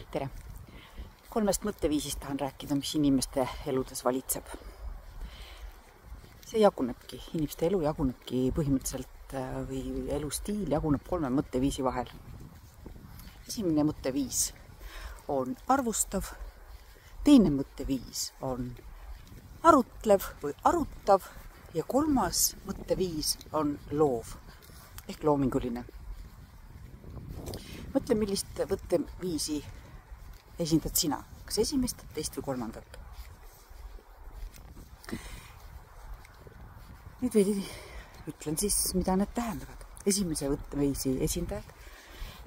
Tere! 3 mõtteviisist tahan rääkida, mis inimeste eludes valitseb. See jagunebki, inimeste elu jagunebki põhimõtteliselt või elustiil jaguneb 3 mõtteviisi vahel. Esimene mõtteviis on arvustav, teine mõtteviis on arutlev või arutav ja 3. mõtteviis on loov ehk loominguline. Mõtle, millist mõtteviisi esindad sina, kas esimest, teist või 3. Nüüd veidi ütlen siis, mida need tähendavad. Esimese mõtteviisi esindajad,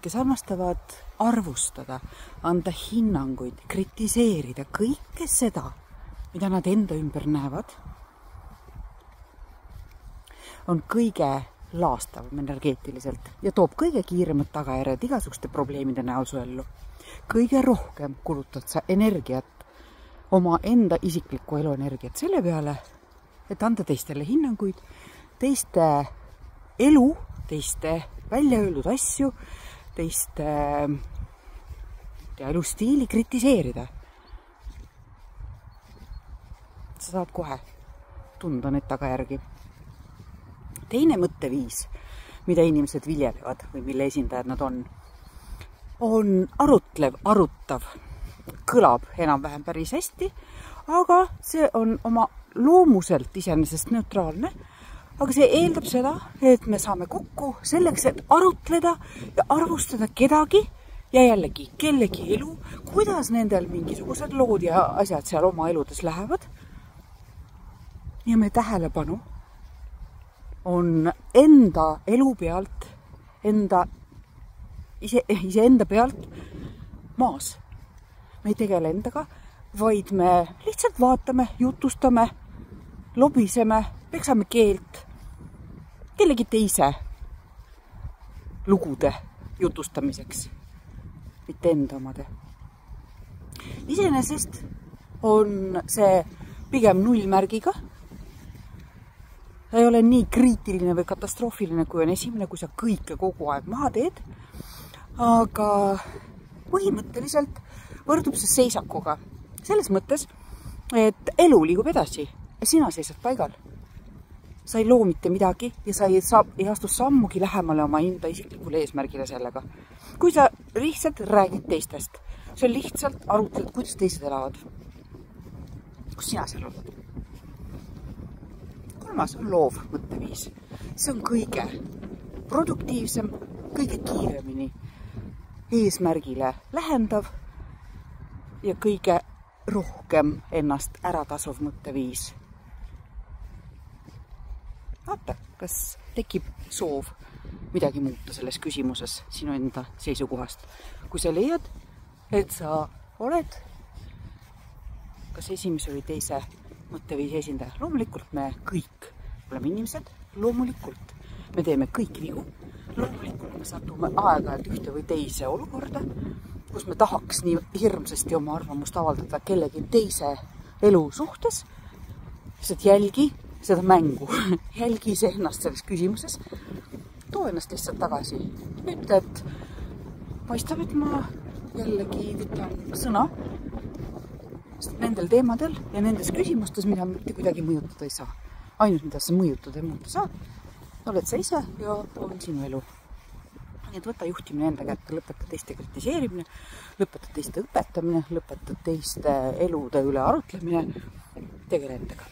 kes armastavad arvustada, anda hinnanguid, kritiseerida kõike seda, mida nad enda ümber näevad, on kõige laastavam energeetiliselt ja toob kõige kiiremad tagajärjed igasuguste probleemide näol su ellu. Kõige rohkem kulutad sa energiat, oma enda isiklikku eluenergiat selle peale, et anda teistele hinnanguid, teiste elu, teiste välja öeldud asju, teiste elustiili kritiseerida. Sa saad kohe tunda neid tagajärgi. Teine mõtteviis, mida inimesed viljelevad või mille esindajad nad on arutlev, arutav. Kõlab enam-vähem päris hästi, aga see on oma loomuselt iseenesest neutraalne. Aga see eeldab seda, et me saame kokku selleks, et arutleda ja arvustada kedagi ja jällegi kellegi elu, kuidas nendel mingisugused lood ja asjad seal oma eludes lähevad. Ja me tähelepanu on enda elu pealt, iseenda pealt maas. Me ei tegele endaga, vaid me lihtsalt vaatame, jutustame, lobiseme, peksame keelt kellegi teise lugude jutustamiseks, mitte enda omade. Iseenesest on see pigem nullmärgiga. Ta ei ole nii kriitiline või katastroofiline, kui on esimene, kui sa kõike kogu aeg maha teed. Aga põhimõtteliselt võrdub see seisakuga. Selles mõttes, et elu liigub edasi ja sina seisad paigal. Sa ei loo mitte midagi ja sa ei astu sammugi lähemale oma enda isiklikule eesmärgile sellega. Kui sa lihtsalt räägid teistest, sa lihtsalt arutled, kuidas teised elavad. Kus sina seal oled? 3. on loov mõtteviis. See on kõige produktiivsem, kõige kiiremini eesmärgile lähendav ja kõige rohkem ennast ära tasuv mõtteviis. Vaata, kas tekib soov midagi muuta selles küsimuses sinu enda seisukohast. Kui sa leiad, et sa oled kas esimese või teise mõtteviisi esindaja. Loomulikult me kõik oleme inimesed, loomulikult me teeme kõik vigu. Loomulikult me satume aeg-ajalt ühte või teise olukorda, kus me tahaks nii hirmsasti oma arvamust avaldada kellegi teise elu suhtes. Lihtsalt jälgi seda mängu, jälgi ise ennast selles küsimuses, too ennast lihtsalt tagasi. Ütle, et paistab, et ma jällegi võtan sõna nendel teemadel ja nendes küsimustes, mida mitte kuidagi mõjutada ei saa. Ainult, mida sa mõjutada ja muuta saad, oled sa ise ja on sinu elu. Nii et võta juhtimine enda kätte, lõpeta teiste kritiseerimine, lõpeta teiste õpetamine, lõpeta teiste elude üle arutlemine, tegele endaga.